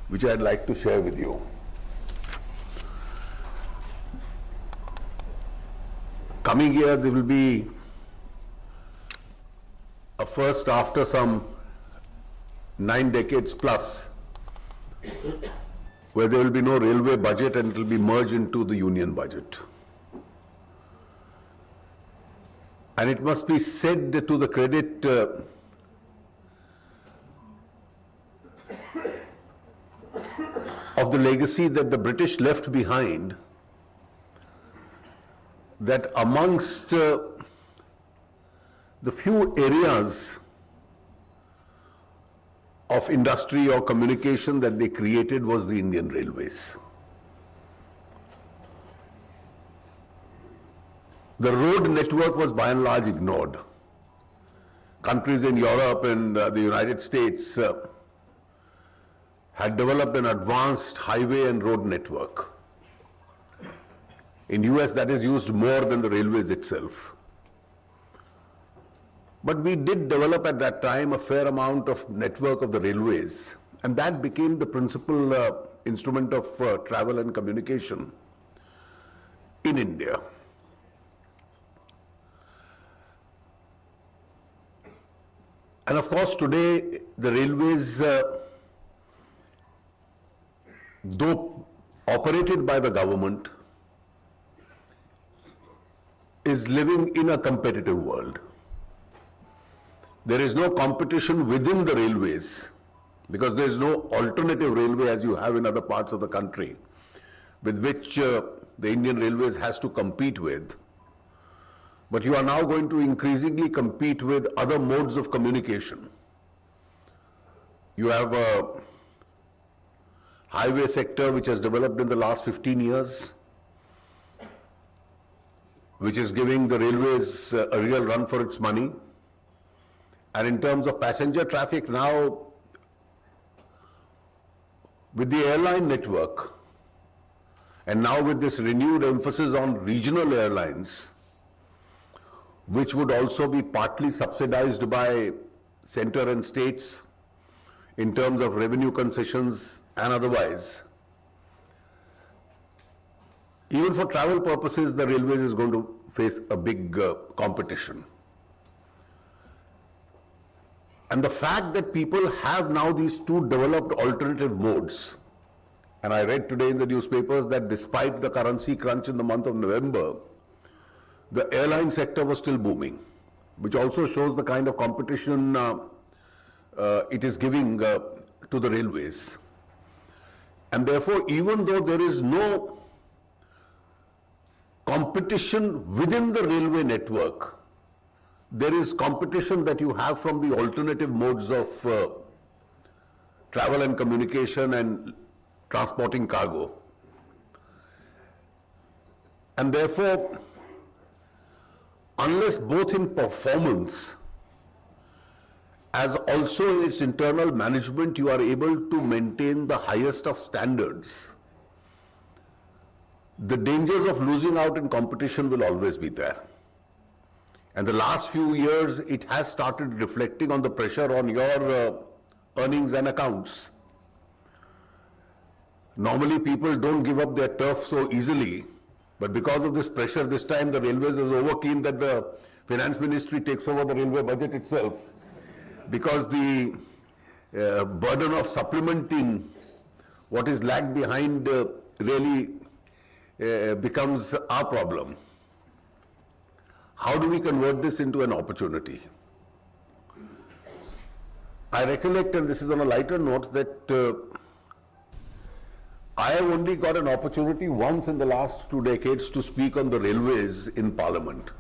which I'd like to share with you. Coming here, there will be a first after some 9 decades plus, where there will be no railway budget and it will be merged into the union budget. And it must be said to the credit of the legacy that the British left behind, that amongst the few areas of industry or communication that they created was the Indian Railways. The road network was by and large ignored. Countries in Europe and the United States had developed an advanced highway and road network. In US, that is used more than the railways itself. But we did develop at that time a fair amount of network of the railways, and that became the principal instrument of travel and communication in India. And of course, today, the railways, though operated by the government, is living in a competitive world. There is no competition within the railways because there is no alternative railway as you have in other parts of the country with which the Indian Railways has to compete with. But you are now going to increasingly compete with other modes of communication. You have a highway sector which has developed in the last 15 years, which is giving the railways a real run for its money. And in terms of passenger traffic now, with the airline network, and now with this renewed emphasis on regional airlines, which would also be partly subsidized by center and states in terms of revenue concessions and otherwise, even for travel purposes, the railways is going to face a big competition. And the fact that people have now these two developed alternative modes, and I read today in the newspapers that despite the currency crunch in the month of November, the airline sector was still booming, which also shows the kind of competition it is giving to the railways. And therefore, even though there is no competition within the railway network, there is competition that you have from the alternative modes of travel and communication and transporting cargo. And therefore, unless both in performance as also in its internal management you are able to maintain the highest of standards, the dangers of losing out in competition will always be there. And the last few years, it has started reflecting on the pressure on your earnings and accounts. Normally, people don't give up their turf so easily, but because of this pressure, this time the railways is over keen that the finance ministry takes over the railway budget itself, because the burden of supplementing what is lagged behind really becomes our problem. How do we convert this into an opportunity? I recollect, and this is on a lighter note, that I have only got an opportunity once in the last 2 decades to speak on the railways in Parliament.